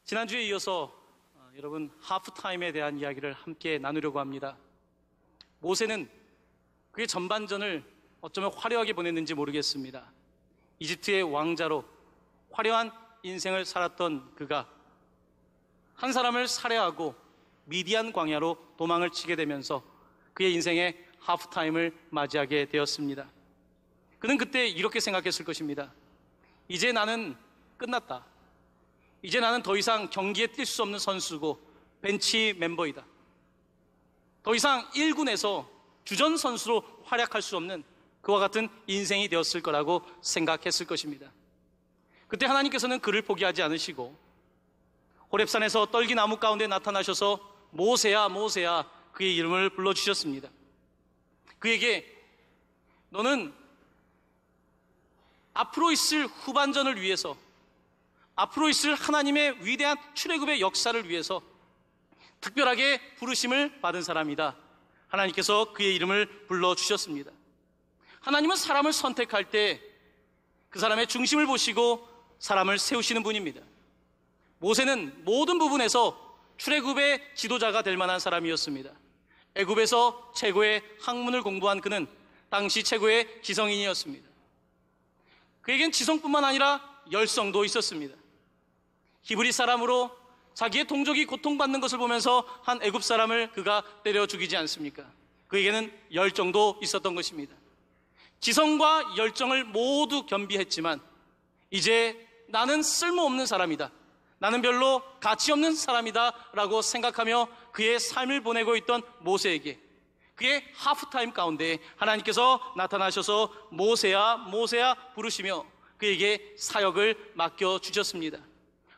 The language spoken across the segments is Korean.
지난주에 이어서 여러분 하프타임에 대한 이야기를 함께 나누려고 합니다. 모세는 그의 전반전을 어쩌면 화려하게 보냈는지 모르겠습니다. 이집트의 왕자로 화려한 인생을 살았던 그가 한 사람을 살해하고 미디안 광야로 도망을 치게 되면서 그의 인생의 하프타임을 맞이하게 되었습니다. 그는 그때 이렇게 생각했을 것입니다. 이제 나는 끝났다. 이제 나는 더 이상 경기에 뛸 수 없는 선수고 벤치 멤버이다. 더 이상 1군에서 주전 선수로 활약할 수 없는 그와 같은 인생이 되었을 거라고 생각했을 것입니다. 그때 하나님께서는 그를 포기하지 않으시고 호렙산에서 떨기나무 가운데 나타나셔서 모세야 모세야 그의 이름을 불러주셨습니다. 그에게 너는 앞으로 있을 후반전을 위해서, 앞으로 있을 하나님의 위대한 출애굽의 역사를 위해서 특별하게 부르심을 받은 사람이다. 하나님께서 그의 이름을 불러주셨습니다. 하나님은 사람을 선택할 때 그 사람의 중심을 보시고 사람을 세우시는 분입니다. 모세는 모든 부분에서 출애굽의 지도자가 될 만한 사람이었습니다. 애굽에서 최고의 학문을 공부한 그는 당시 최고의 지성인이었습니다. 그에겐 지성뿐만 아니라 열성도 있었습니다. 히브리 사람으로 자기의 동족이 고통받는 것을 보면서 한 애굽 사람을 그가 때려 죽이지 않습니까? 그에게는 열정도 있었던 것입니다. 지성과 열정을 모두 겸비했지만 이제 나는 쓸모없는 사람이다, 나는 별로 가치 없는 사람이다 라고 생각하며 그의 삶을 보내고 있던 모세에게 그의 하프타임 가운데 하나님께서 나타나셔서 모세야 모세야 부르시며 그에게 사역을 맡겨주셨습니다.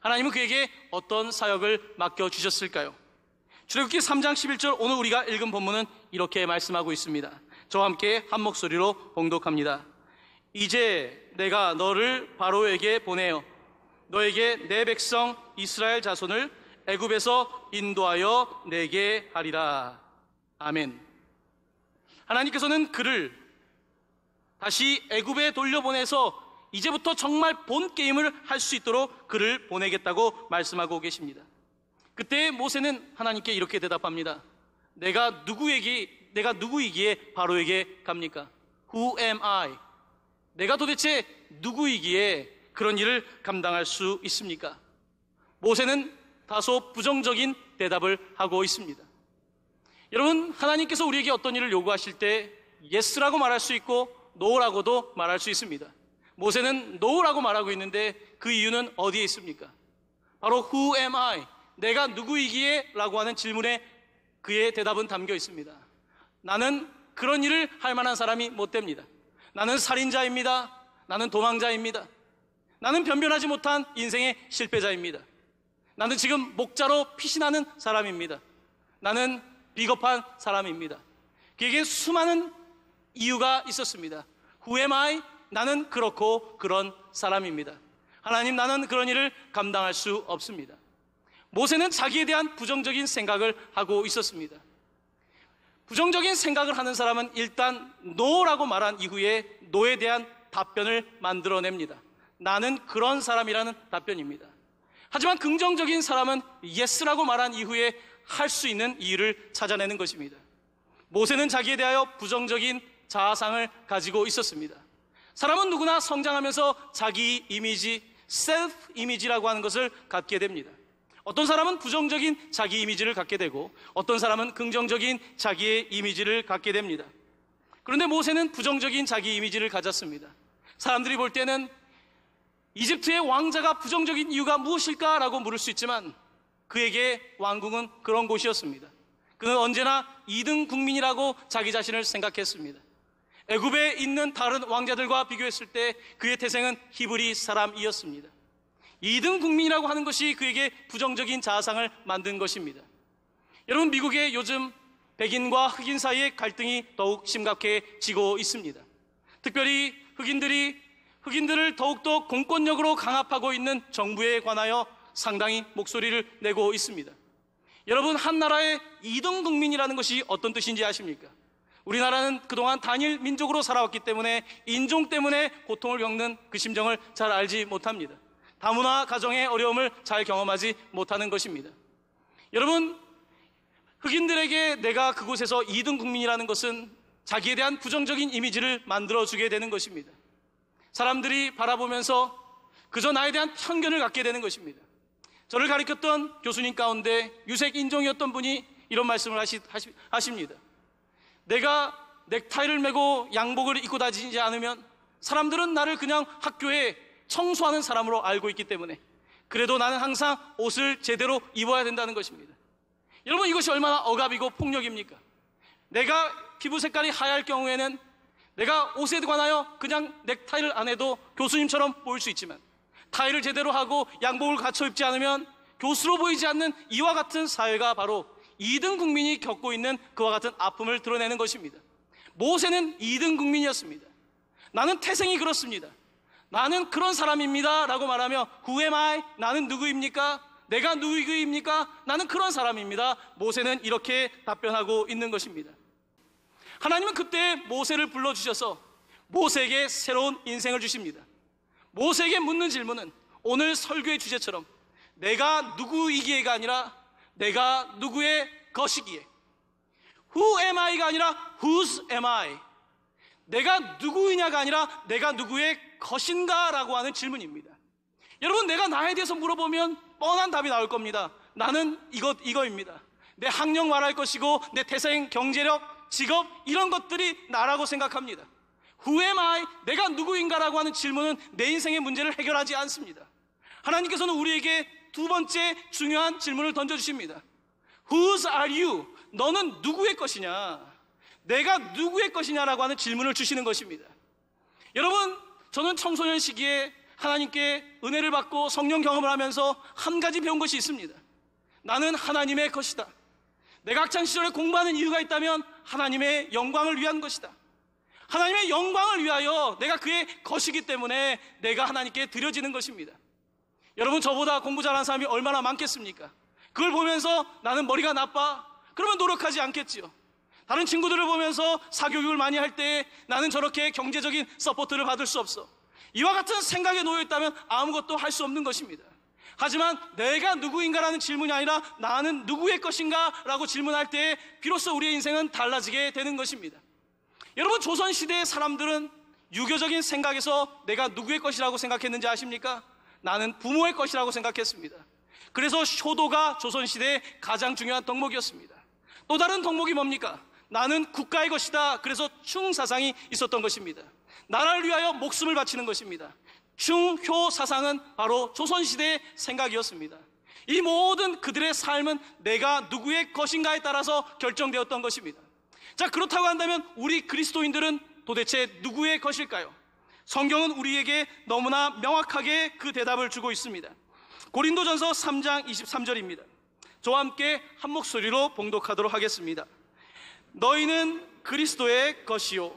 하나님은 그에게 어떤 사역을 맡겨주셨을까요? 출애굽기 3장 11절, 오늘 우리가 읽은 본문은 이렇게 말씀하고 있습니다. 저와 함께 한 목소리로 봉독합니다. 이제 내가 너를 바로에게 보내어 너에게 내 백성 이스라엘 자손을 애굽에서 인도하여 내게 하리라. 아멘. 하나님께서는 그를 다시 애굽에 돌려보내서 이제부터 정말 본 게임을 할 수 있도록 그를 보내겠다고 말씀하고 계십니다. 그때 모세는 하나님께 이렇게 대답합니다. 내가 누구이기에 바로에게 갑니까? Who am I? 내가 도대체 누구이기에 그런 일을 감당할 수 있습니까? 모세는 다소 부정적인 대답을 하고 있습니다. 여러분, 하나님께서 우리에게 어떤 일을 요구하실 때 yes라고 말할 수 있고 no라고도 말할 수 있습니다. 모세는 no라고 말하고 있는데 그 이유는 어디에 있습니까? 바로 who am I? 내가 누구이기에? 라고 하는 질문에 그의 대답은 담겨 있습니다. 나는 그런 일을 할 만한 사람이 못 됩니다. 나는 살인자입니다. 나는 도망자입니다. 나는 변변하지 못한 인생의 실패자입니다. 나는 지금 목자로 피신하는 사람입니다. 나는 비겁한 사람입니다. 그에게 수많은 이유가 있었습니다. Who am I? 나는 그렇고 그런 사람입니다. 하나님, 나는 그런 일을 감당할 수 없습니다. 모세는 자기에 대한 부정적인 생각을 하고 있었습니다. 부정적인 생각을 하는 사람은 일단 no라고 말한 이후에 no에 대한 답변을 만들어냅니다. 나는 그런 사람이라는 답변입니다. 하지만 긍정적인 사람은 yes라고 말한 이후에 할 수 있는 이유를 찾아내는 것입니다. 모세는 자기에 대하여 부정적인 자아상을 가지고 있었습니다. 사람은 누구나 성장하면서 자기 이미지, 셀프 이미지라고 하는 것을 갖게 됩니다. 어떤 사람은 부정적인 자기 이미지를 갖게 되고 어떤 사람은 긍정적인 자기의 이미지를 갖게 됩니다. 그런데 모세는 부정적인 자기 이미지를 가졌습니다. 사람들이 볼 때는 이집트의 왕자가 부정적인 이유가 무엇일까라고 물을 수 있지만 그에게 왕궁은 그런 곳이었습니다. 그는 언제나 2등 국민이라고 자기 자신을 생각했습니다. 애굽에 있는 다른 왕자들과 비교했을 때 그의 태생은 히브리 사람이었습니다. 2등 국민이라고 하는 것이 그에게 부정적인 자아상을 만든 것입니다. 여러분, 미국의 요즘 백인과 흑인 사이의 갈등이 더욱 심각해지고 있습니다. 특별히 흑인들을 더욱더 공권력으로 강압하고 있는 정부에 관하여 상당히 목소리를 내고 있습니다. 여러분, 한 나라의 2등 국민이라는 것이 어떤 뜻인지 아십니까? 우리나라는 그동안 단일 민족으로 살아왔기 때문에 인종 때문에 고통을 겪는 그 심정을 잘 알지 못합니다. 다문화 가정의 어려움을 잘 경험하지 못하는 것입니다. 여러분, 흑인들에게 내가 그곳에서 2등 국민이라는 것은 자기에 대한 부정적인 이미지를 만들어주게 되는 것입니다. 사람들이 바라보면서 그저 나에 대한 편견을 갖게 되는 것입니다. 저를 가르쳤던 교수님 가운데 유색 인종이었던 분이 이런 말씀을 하십니다. 내가 넥타이를 메고 양복을 입고 다니지 않으면 사람들은 나를 그냥 학교에 청소하는 사람으로 알고 있기 때문에 그래도 나는 항상 옷을 제대로 입어야 된다는 것입니다. 여러분, 이것이 얼마나 억압이고 폭력입니까? 내가 피부 색깔이 하얄 경우에는 내가 옷에 관하여 그냥 넥타이를 안 해도 교수님처럼 보일 수 있지만 타이를 제대로 하고 양복을 갖춰 입지 않으면 교수로 보이지 않는 이와 같은 사회가 바로 2등 국민이 겪고 있는 그와 같은 아픔을 드러내는 것입니다. 모세는 2등 국민이었습니다. 나는 태생이 그렇습니다. 나는 그런 사람입니다 라고 말하며 Who am I? 나는 누구입니까? 내가 누구입니까? 나는 그런 사람입니다. 모세는 이렇게 답변하고 있는 것입니다. 하나님은 그때 모세를 불러주셔서 모세에게 새로운 인생을 주십니다. 모세에게 묻는 질문은 오늘 설교의 주제처럼 내가 누구이기에가 아니라 내가 누구의 것이기에, Who am I가 아니라 Whose am I? 내가 누구이냐가 아니라 내가 누구의 것인가 라고 하는 질문입니다. 여러분, 내가 나에 대해서 물어보면 뻔한 답이 나올 겁니다. 나는 이거입니다. 내 학력 말할 것이고 내 태생, 경제력, 직업 이런 것들이 나라고 생각합니다. Who am I? 내가 누구인가라고 하는 질문은 내 인생의 문제를 해결하지 않습니다. 하나님께서는 우리에게 두 번째 중요한 질문을 던져주십니다. Whose are you? 너는 누구의 것이냐? 내가 누구의 것이냐라고 하는 질문을 주시는 것입니다. 여러분, 저는 청소년 시기에 하나님께 은혜를 받고 성령 경험을 하면서 한 가지 배운 것이 있습니다. 나는 하나님의 것이다. 내가 학창시절에 공부하는 이유가 있다면 하나님의 영광을 위한 것이다. 하나님의 영광을 위하여 내가 그의 것이기 때문에 내가 하나님께 드려지는 것입니다. 여러분, 저보다 공부 잘하는 사람이 얼마나 많겠습니까? 그걸 보면서 나는 머리가 나빠? 그러면 노력하지 않겠지요. 다른 친구들을 보면서 사교육을 많이 할 때 나는 저렇게 경제적인 서포트를 받을 수 없어. 이와 같은 생각에 놓여있다면 아무것도 할 수 없는 것입니다. 하지만 내가 누구인가라는 질문이 아니라 나는 누구의 것인가 라고 질문할 때 비로소 우리의 인생은 달라지게 되는 것입니다. 여러분, 조선시대의 사람들은 유교적인 생각에서 내가 누구의 것이라고 생각했는지 아십니까? 나는 부모의 것이라고 생각했습니다. 그래서 효도가 조선시대의 가장 중요한 덕목이었습니다. 또 다른 덕목이 뭡니까? 나는 국가의 것이다. 그래서 충사상이 있었던 것입니다. 나라를 위하여 목숨을 바치는 것입니다. 충효 사상은 바로 조선시대의 생각이었습니다. 이 모든 그들의 삶은 내가 누구의 것인가에 따라서 결정되었던 것입니다. 자, 그렇다고 한다면 우리 그리스도인들은 도대체 누구의 것일까요? 성경은 우리에게 너무나 명확하게 그 대답을 주고 있습니다. 고린도전서 3장 23절입니다. 저와 함께 한 목소리로 봉독하도록 하겠습니다. 너희는 그리스도의 것이요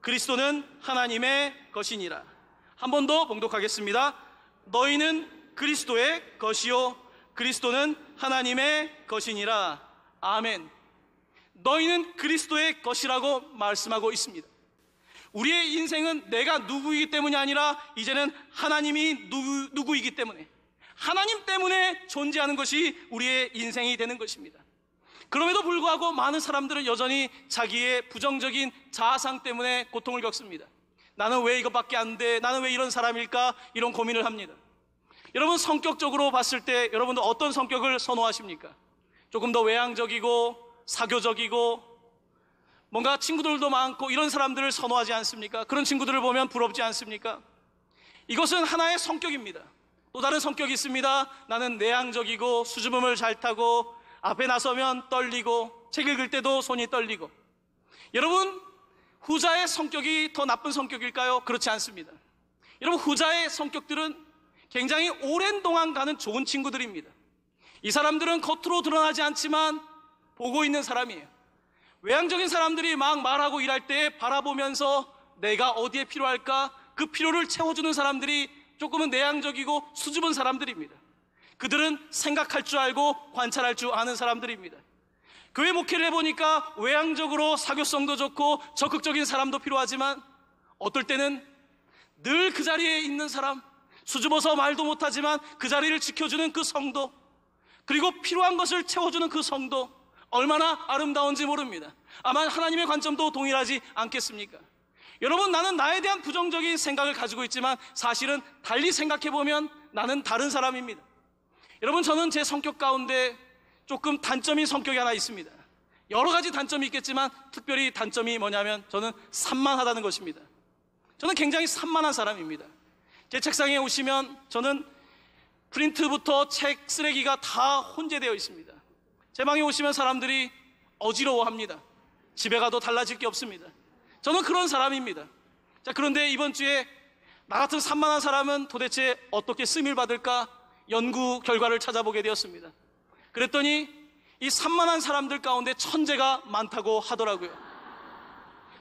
그리스도는 하나님의 것이니라. 한 번 더 봉독하겠습니다. 너희는 그리스도의 것이요 그리스도는 하나님의 것이니라. 아멘. 너희는 그리스도의 것이라고 말씀하고 있습니다. 우리의 인생은 내가 누구이기 때문이 아니라 이제는 하나님이 누구이기 때문에, 하나님 때문에 존재하는 것이 우리의 인생이 되는 것입니다. 그럼에도 불구하고 많은 사람들은 여전히 자기의 부정적인 자아상 때문에 고통을 겪습니다. 나는 왜 이것밖에 안 돼? 나는 왜 이런 사람일까? 이런 고민을 합니다. 여러분, 성격적으로 봤을 때 여러분도 어떤 성격을 선호하십니까? 조금 더 외향적이고 사교적이고 뭔가 친구들도 많고 이런 사람들을 선호하지 않습니까? 그런 친구들을 보면 부럽지 않습니까? 이것은 하나의 성격입니다. 또 다른 성격이 있습니다. 나는 내향적이고 수줍음을 잘 타고 앞에 나서면 떨리고 책 읽을 때도 손이 떨리고. 여러분, 후자의 성격이 더 나쁜 성격일까요? 그렇지 않습니다. 여러분, 후자의 성격들은 굉장히 오랜 동안 가는 좋은 친구들입니다. 이 사람들은 겉으로 드러나지 않지만 보고 있는 사람이에요. 외향적인 사람들이 막 말하고 일할 때 바라보면서 내가 어디에 필요할까? 그 필요를 채워주는 사람들이 조금은 내향적이고 수줍은 사람들입니다. 그들은 생각할 줄 알고 관찰할 줄 아는 사람들입니다. 교회 목회를 해보니까 외향적으로 사교성도 좋고 적극적인 사람도 필요하지만 어떨 때는 늘 그 자리에 있는 사람, 수줍어서 말도 못하지만 그 자리를 지켜주는 그 성도, 그리고 필요한 것을 채워주는 그 성도, 얼마나 아름다운지 모릅니다. 아마 하나님의 관점도 동일하지 않겠습니까? 여러분, 나는 나에 대한 부정적인 생각을 가지고 있지만 사실은 달리 생각해보면 나는 다른 사람입니다. 여러분, 저는 제 성격 가운데 조금 단점인 성격이 하나 있습니다. 여러 가지 단점이 있겠지만 특별히 단점이 뭐냐면 저는 산만하다는 것입니다. 저는 굉장히 산만한 사람입니다. 제 책상에 오시면 저는 프린트부터 책 쓰레기가 다 혼재되어 있습니다. 제 방에 오시면 사람들이 어지러워합니다. 집에 가도 달라질 게 없습니다. 저는 그런 사람입니다. 자, 그런데 이번 주에 나 같은 산만한 사람은 도대체 어떻게 쓰임을 받을까 연구 결과를 찾아보게 되었습니다. 그랬더니 이 산만한 사람들 가운데 천재가 많다고 하더라고요.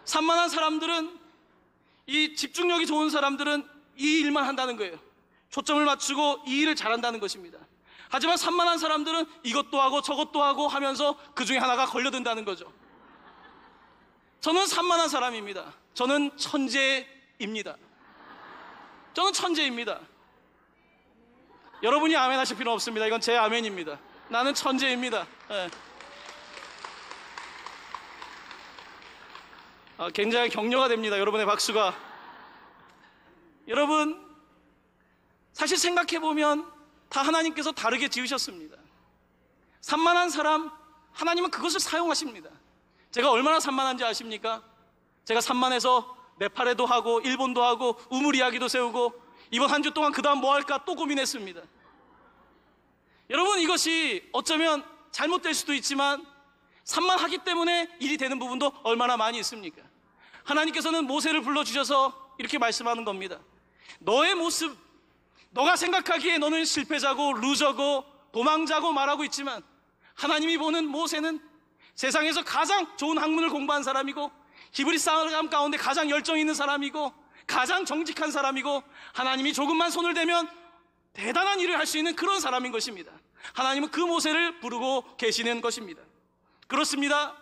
산만한 사람들은, 이 집중력이 좋은 사람들은 이 일만 한다는 거예요. 초점을 맞추고 이 일을 잘한다는 것입니다. 하지만 산만한 사람들은 이것도 하고 저것도 하고 하면서 그 중에 하나가 걸려든다는 거죠. 저는 산만한 사람입니다. 저는 천재입니다. 저는 천재입니다. 여러분이 아멘 하실 필요 없습니다. 이건 제 아멘입니다. 나는 천재입니다. 네. 굉장히 격려가 됩니다. 여러분의 박수가. 여러분, 사실 생각해보면 다 하나님께서 다르게 지으셨습니다. 산만한 사람, 하나님은 그것을 사용하십니다. 제가 얼마나 산만한지 아십니까? 제가 산만해서 네팔에도 하고 일본도 하고 우물 이야기도 세우고 이번 한 주 동안 그 다음 뭐 할까 또 고민했습니다. 여러분, 이것이 어쩌면 잘못될 수도 있지만 산만하기 때문에 일이 되는 부분도 얼마나 많이 있습니까? 하나님께서는 모세를 불러주셔서 이렇게 말씀하는 겁니다. 너의 모습, 너가 생각하기에 너는 실패자고 루저고 도망자고 말하고 있지만 하나님이 보는 모세는 세상에서 가장 좋은 학문을 공부한 사람이고 히브리 사람 가운데 가장 열정 있는 사람이고 가장 정직한 사람이고 하나님이 조금만 손을 대면 대단한 일을 할 수 있는 그런 사람인 것입니다. 하나님은 그 모세를 부르고 계시는 것입니다. 그렇습니다.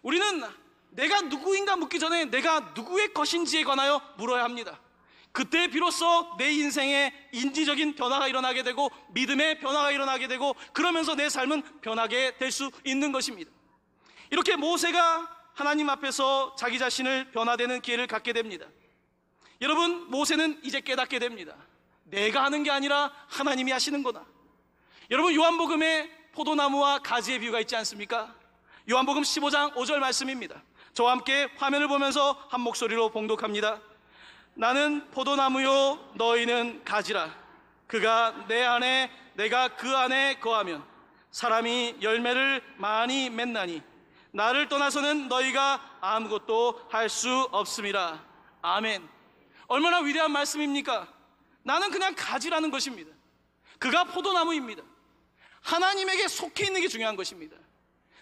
우리는 내가 누구인가 묻기 전에 내가 누구의 것인지에 관하여 물어야 합니다. 그때 비로소 내 인생에 인지적인 변화가 일어나게 되고 믿음의 변화가 일어나게 되고 그러면서 내 삶은 변하게 될 수 있는 것입니다. 이렇게 모세가 하나님 앞에서 자기 자신을 변화되는 기회를 갖게 됩니다. 여러분, 모세는 이제 깨닫게 됩니다. 내가 하는 게 아니라 하나님이 하시는구나. 여러분, 요한복음에 포도나무와 가지의 비유가 있지 않습니까? 요한복음 15장 5절 말씀입니다. 저와 함께 화면을 보면서 한 목소리로 봉독합니다. 나는 포도나무요 너희는 가지라. 그가 내 안에 내가 그 안에 거하면 사람이 열매를 많이 맺나니 나를 떠나서는 너희가 아무것도 할 수 없음이라. 아멘. 얼마나 위대한 말씀입니까? 나는 그냥 가지라는 것입니다. 그가 포도나무입니다. 하나님에게 속해 있는 게 중요한 것입니다.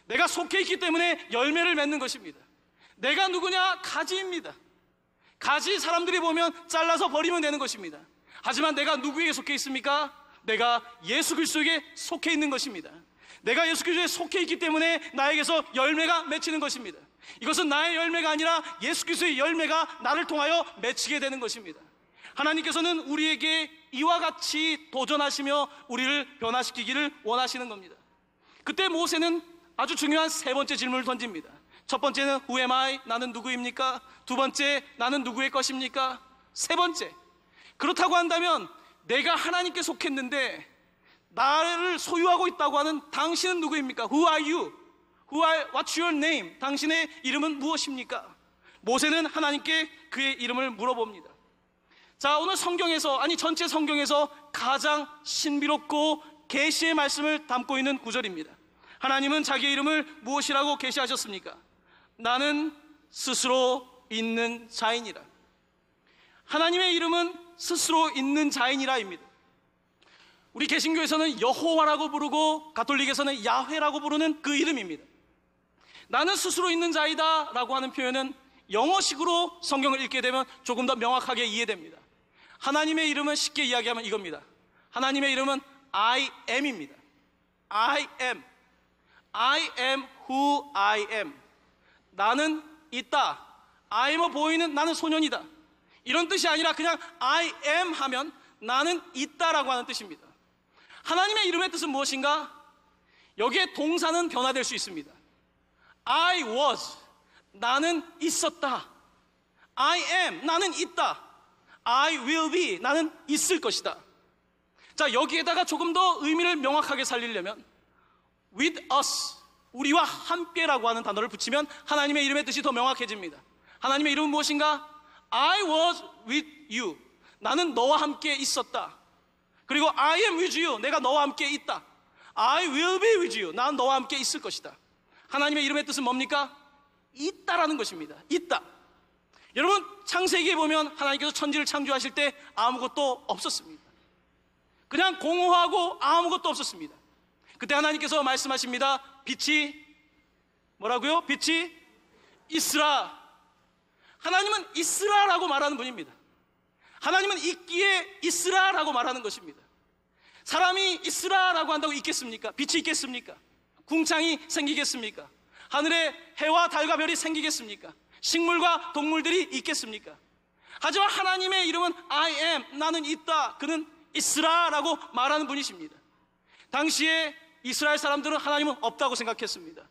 내가 속해 있기 때문에 열매를 맺는 것입니다. 내가 누구냐? 가지입니다. 가지 사람들이 보면 잘라서 버리면 되는 것입니다. 하지만 내가 누구에게 속해 있습니까? 내가 예수 그리스도에게 속해 있는 것입니다. 내가 예수 그리스도에 속해 있기 때문에 나에게서 열매가 맺히는 것입니다. 이것은 나의 열매가 아니라 예수 그리스도의 열매가 나를 통하여 맺히게 되는 것입니다. 하나님께서는 우리에게 이와 같이 도전하시며 우리를 변화시키기를 원하시는 겁니다. 그때 모세는 아주 중요한 세 번째 질문을 던집니다. 첫 번째는 Who am I? 나는 누구입니까? 두 번째, 나는 누구의 것입니까? 세 번째, 그렇다고 한다면 내가 하나님께 속했는데 나를 소유하고 있다고 하는 당신은 누구입니까? Who are you? What's your name? 당신의 이름은 무엇입니까? 모세는 하나님께 그의 이름을 물어봅니다. 자, 오늘 성경에서, 아니 전체 성경에서 가장 신비롭고 계시의 말씀을 담고 있는 구절입니다. 하나님은 자기의 이름을 무엇이라고 계시하셨습니까? 나는 스스로 있는 자이니라. 하나님의 이름은 스스로 있는 자이니라입니다. 우리 개신교에서는 여호와라고 부르고 가톨릭에서는 야훼라고 부르는 그 이름입니다. 나는 스스로 있는 자이다 라고 하는 표현은 영어식으로 성경을 읽게 되면 조금 더 명확하게 이해됩니다. 하나님의 이름은 쉽게 이야기하면 이겁니다. 하나님의 이름은 I am입니다. I am. I am who I am. 나는 있다. I am a boy는 나는 소년이다. 이런 뜻이 아니라 그냥 I am 하면 나는 있다라고 하는 뜻입니다. 하나님의 이름의 뜻은 무엇인가? 여기에 동사는 변화될 수 있습니다. I was, 나는 있었다. I am, 나는 있다. I will be, 나는 있을 것이다. 자, 여기에다가 조금 더 의미를 명확하게 살리려면 with us, 우리와 함께라고 하는 단어를 붙이면 하나님의 이름의 뜻이 더 명확해집니다. 하나님의 이름은 무엇인가? I was with you, 나는 너와 함께 있었다. 그리고 I am with you, 내가 너와 함께 있다. I will be with you, 난 너와 함께 있을 것이다. 하나님의 이름의 뜻은 뭡니까? 있다라는 것입니다. 있다. 여러분, 창세기에 보면 하나님께서 천지를 창조하실 때 아무것도 없었습니다. 그냥 공허하고 아무것도 없었습니다. 그때 하나님께서 말씀하십니다. 빛이 뭐라고요? 빛이 있으라. 하나님은 있으라라고 말하는 분입니다. 하나님은 있기에 있으라라고 말하는 것입니다. 사람이 있으라라고 한다고 있겠습니까? 빛이 있겠습니까? 궁창이 생기겠습니까? 하늘에 해와 달과 별이 생기겠습니까? 식물과 동물들이 있겠습니까? 하지만 하나님의 이름은 I am, 나는 있다. 그는 있으라라고 말하는 분이십니다. 당시에 이스라엘 사람들은 하나님은 없다고 생각했습니다.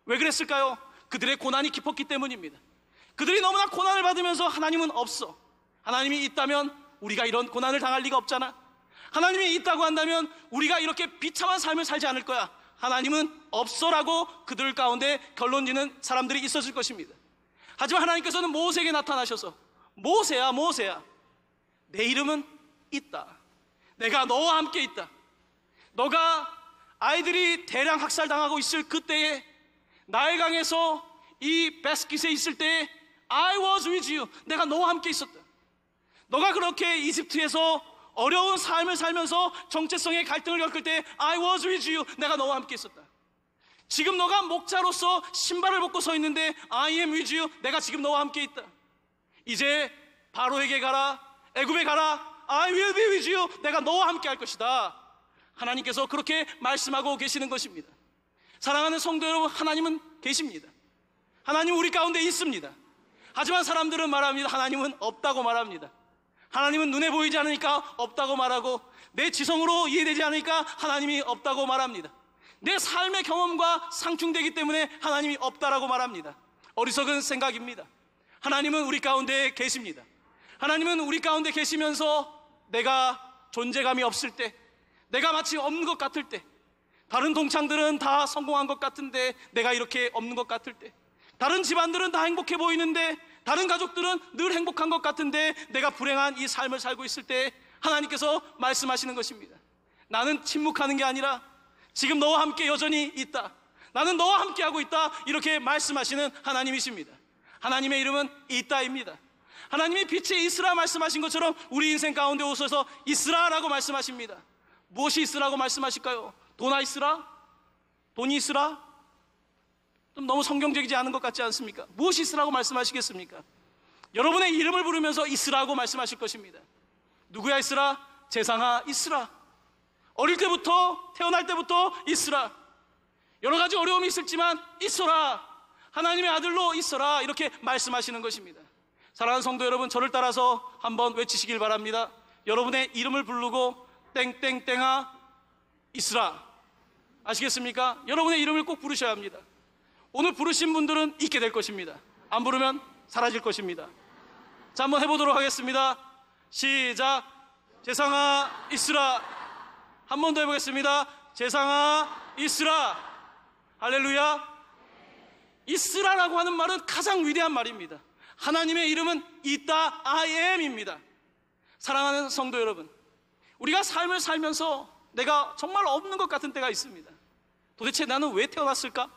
왜 그랬을까요? 그들의 고난이 깊었기 때문입니다. 그들이 너무나 고난을 받으면서 하나님은 없어. 하나님이 있다면 우리가 이런 고난을 당할 리가 없잖아. 하나님이 있다고 한다면 우리가 이렇게 비참한 삶을 살지 않을 거야. 하나님은 없어라고 그들 가운데 결론지는 사람들이 있었을 것입니다. 하지만 하나님께서는 모세에게 나타나셔서 모세야, 모세야, 내 이름은 있다. 내가 너와 함께 있다. 너가 아이들이 대량 학살당하고 있을 그때에 나일강에서 이 베스킷에 있을 때에 I was with you, 내가 너와 함께 있었다. 너가 그렇게 이집트에서 어려운 삶을 살면서 정체성의 갈등을 겪을 때 I was with you, 내가 너와 함께 있었다. 지금 너가 목자로서 신발을 벗고 서 있는데 I am with you, 내가 지금 너와 함께 있다. 이제 바로에게 가라, 애굽에 가라, I will be with you, 내가 너와 함께 할 것이다. 하나님께서 그렇게 말씀하고 계시는 것입니다. 사랑하는 성도 여러분, 하나님은 계십니다. 하나님은 우리 가운데 있습니다. 하지만 사람들은 말합니다. 하나님은 없다고 말합니다. 하나님은 눈에 보이지 않으니까 없다고 말하고, 내 지성으로 이해되지 않으니까 하나님이 없다고 말합니다. 내 삶의 경험과 상충되기 때문에 하나님이 없다라고 말합니다. 어리석은 생각입니다. 하나님은 우리 가운데 계십니다. 하나님은 우리 가운데 계시면서 내가 존재감이 없을 때, 내가 마치 없는 것 같을 때, 다른 동창들은 다 성공한 것 같은데 내가 이렇게 없는 것 같을 때, 다른 집안들은 다 행복해 보이는데 다른 가족들은 늘 행복한 것 같은데 내가 불행한 이 삶을 살고 있을 때 하나님께서 말씀하시는 것입니다. 나는 침묵하는 게 아니라 지금 너와 함께 여전히 있다. 나는 너와 함께 하고 있다. 이렇게 말씀하시는 하나님이십니다. 하나님의 이름은 있다입니다. 하나님이 빛에 있으라 말씀하신 것처럼 우리 인생 가운데 오셔서 있으라라고 말씀하십니다. 무엇이 있으라고 말씀하실까요? 돈이 있으라? 돈이 있으라? 좀 너무 성경적이지 않은 것 같지 않습니까? 무엇이 있으라고 말씀하시겠습니까? 여러분의 이름을 부르면서 있으라고 말씀하실 것입니다. 누구야 있으라? 재상아 있으라. 어릴 때부터, 태어날 때부터 있으라. 여러 가지 어려움이 있을지만 있어라. 하나님의 아들로 있어라. 이렇게 말씀하시는 것입니다. 사랑하는 성도 여러분, 저를 따라서 한번 외치시길 바랍니다. 여러분의 이름을 부르고 땡땡땡아 있으라. 아시겠습니까? 여러분의 이름을 꼭 부르셔야 합니다. 오늘 부르신 분들은 있게 될 것입니다. 안 부르면 사라질 것입니다. 자, 한번 해보도록 하겠습니다. 시작. 재상아 있으라. 한 번 더 해보겠습니다. 재상아 있으라. 할렐루야. 있으라라고 하는 말은 가장 위대한 말입니다. 하나님의 이름은 있다, I am입니다. 사랑하는 성도 여러분, 우리가 삶을 살면서 내가 정말 없는 것 같은 때가 있습니다. 도대체 나는 왜 태어났을까?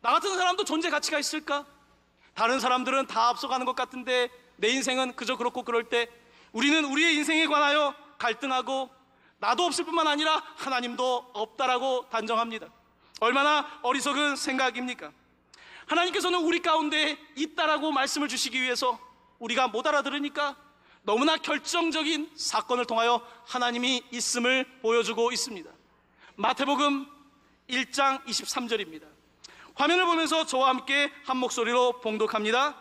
나 같은 사람도 존재 가치가 있을까? 다른 사람들은 다 앞서가는 것 같은데 내 인생은 그저 그렇고, 그럴 때 우리는 우리의 인생에 관하여 갈등하고 나도 없을 뿐만 아니라 하나님도 없다라고 단정합니다. 얼마나 어리석은 생각입니까? 하나님께서는 우리 가운데 있다라고 말씀을 주시기 위해서 우리가 못 알아들으니까 너무나 결정적인 사건을 통하여 하나님이 있음을 보여주고 있습니다. 마태복음 1장 23절입니다. 화면을 보면서 저와 함께 한 목소리로 봉독합니다.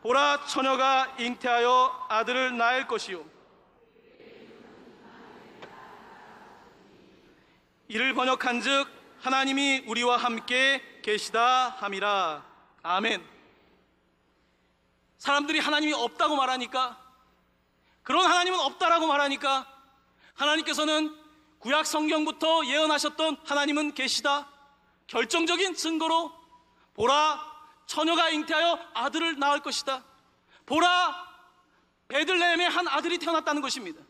보라, 처녀가 잉태하여 아들을 낳을 것이요 이를 번역한즉 하나님이 우리와 함께 계시다 함이라. 아멘. 사람들이 하나님이 없다고 말하니까, 그런 하나님은 없다라고 말하니까, 하나님께서는 구약 성경부터 예언하셨던 하나님은 계시다, 결정적인 증거로 보라, 처녀가 잉태하여 아들을 낳을 것이다, 보라, 베들레헴에 한 아들이 태어났다는 것입니다.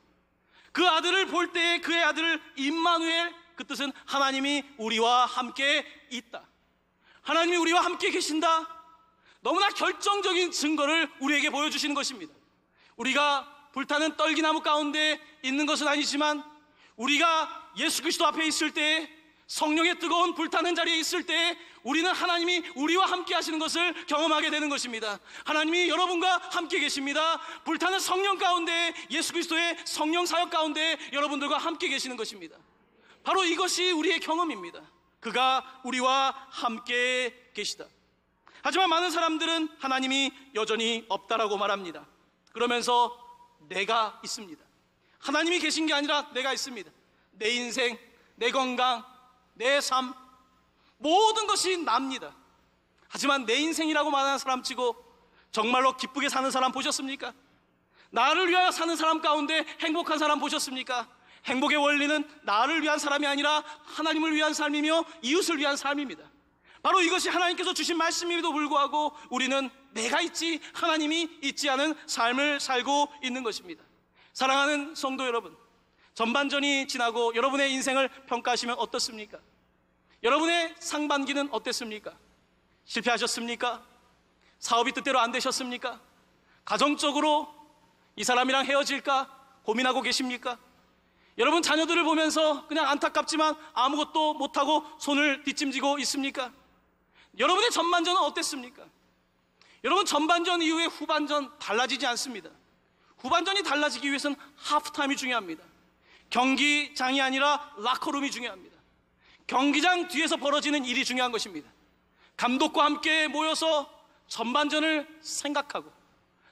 그 아들을 볼 때에 그의 아들 임마누엘, 그 뜻은 하나님이 우리와 함께 있다, 하나님이 우리와 함께 계신다, 너무나 결정적인 증거를 우리에게 보여주시는 것입니다. 우리가 불타는 떨기나무 가운데 있는 것은 아니지만, 우리가 예수 그리스도 앞에 있을 때, 성령의 뜨거운 불타는 자리에 있을 때 우리는 하나님이 우리와 함께 하시는 것을 경험하게 되는 것입니다. 하나님이 여러분과 함께 계십니다. 불타는 성령 가운데, 예수 그리스도의 성령 사역 가운데 여러분들과 함께 계시는 것입니다. 바로 이것이 우리의 경험입니다. 그가 우리와 함께 계시다. 하지만 많은 사람들은 하나님이 여전히 없다라고 말합니다. 그러면서 내가 있습니다. 하나님이 계신 게 아니라 내가 있습니다. 내 인생, 내 건강, 내 삶, 모든 것이 납니다. 하지만 내 인생이라고 말하는 사람 치고 정말로 기쁘게 사는 사람 보셨습니까? 나를 위하여 사는 사람 가운데 행복한 사람 보셨습니까? 행복의 원리는 나를 위한 사람이 아니라 하나님을 위한 삶이며 이웃을 위한 삶입니다. 바로 이것이 하나님께서 주신 말씀임에도 불구하고 우리는 내가 있지 하나님이 있지 않은 삶을 살고 있는 것입니다. 사랑하는 성도 여러분, 전반전이 지나고 여러분의 인생을 평가하시면 어떻습니까? 여러분의 상반기는 어땠습니까? 실패하셨습니까? 사업이 뜻대로 안 되셨습니까? 가정적으로 이 사람이랑 헤어질까 고민하고 계십니까? 여러분 자녀들을 보면서 그냥 안타깝지만 아무것도 못하고 손을 뒷짐지고 있습니까? 여러분의 전반전은 어땠습니까? 여러분 전반전 이후에 후반전 달라지지 않습니다. 후반전이 달라지기 위해서는 하프타임이 중요합니다. 경기장이 아니라 라커룸이 중요합니다. 경기장 뒤에서 벌어지는 일이 중요한 것입니다. 감독과 함께 모여서 전반전을 생각하고,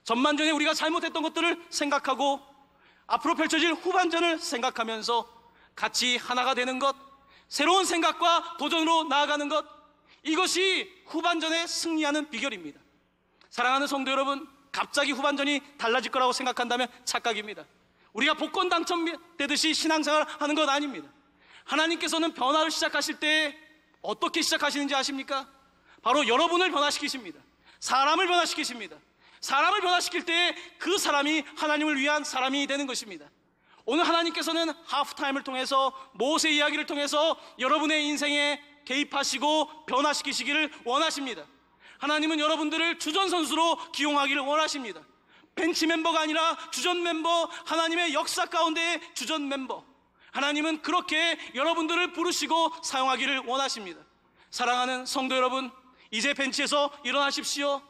전반전에 우리가 잘못했던 것들을 생각하고, 앞으로 펼쳐질 후반전을 생각하면서 같이 하나가 되는 것, 새로운 생각과 도전으로 나아가는 것, 이것이 후반전에 승리하는 비결입니다. 사랑하는 성도 여러분, 갑자기 후반전이 달라질 거라고 생각한다면 착각입니다. 우리가 복권 당첨되듯이 신앙생활을 하는 것 아닙니다. 하나님께서는 변화를 시작하실 때 어떻게 시작하시는지 아십니까? 바로 여러분을 변화시키십니다. 사람을 변화시키십니다. 사람을 변화시킬 때 그 사람이 하나님을 위한 사람이 되는 것입니다. 오늘 하나님께서는 하프타임을 통해서, 모세 이야기를 통해서 여러분의 인생에 개입하시고 변화시키시기를 원하십니다. 하나님은 여러분들을 주전 선수로 기용하기를 원하십니다. 벤치 멤버가 아니라 주전 멤버, 하나님의 역사 가운데의 주전 멤버, 하나님은 그렇게 여러분들을 부르시고 사용하기를 원하십니다. 사랑하는 성도 여러분, 이제 벤치에서 일어나십시오.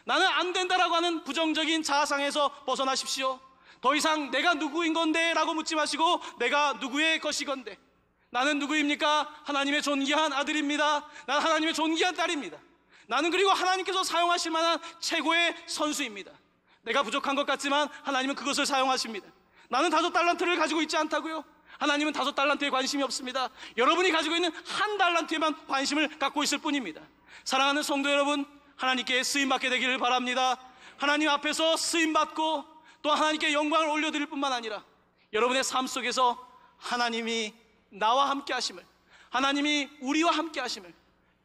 나는 안 된다라고 하는 부정적인 자아상에서 벗어나십시오. 더 이상 내가 누구인 건데 라고 묻지 마시고, 내가 누구의 것이건데, 나는 누구입니까? 하나님의 존귀한 아들입니다. 나는 하나님의 존귀한 딸입니다. 나는 그리고 하나님께서 사용하실 만한 최고의 선수입니다. 내가 부족한 것 같지만 하나님은 그것을 사용하십니다. 나는 5달란트를 가지고 있지 않다고요? 하나님은 5달란트에 관심이 없습니다. 여러분이 가지고 있는 1달란트에만 관심을 갖고 있을 뿐입니다. 사랑하는 성도 여러분, 하나님께 쓰임받게 되기를 바랍니다. 하나님 앞에서 쓰임받고 또 하나님께 영광을 올려드릴 뿐만 아니라 여러분의 삶 속에서 하나님이 나와 함께 하심을, 하나님이 우리와 함께 하심을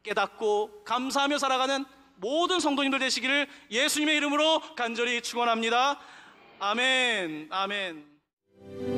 깨닫고 감사하며 살아가는 모든 성도님들 되시기를 예수님의 이름으로 간절히 축원합니다. 아멘, 아멘.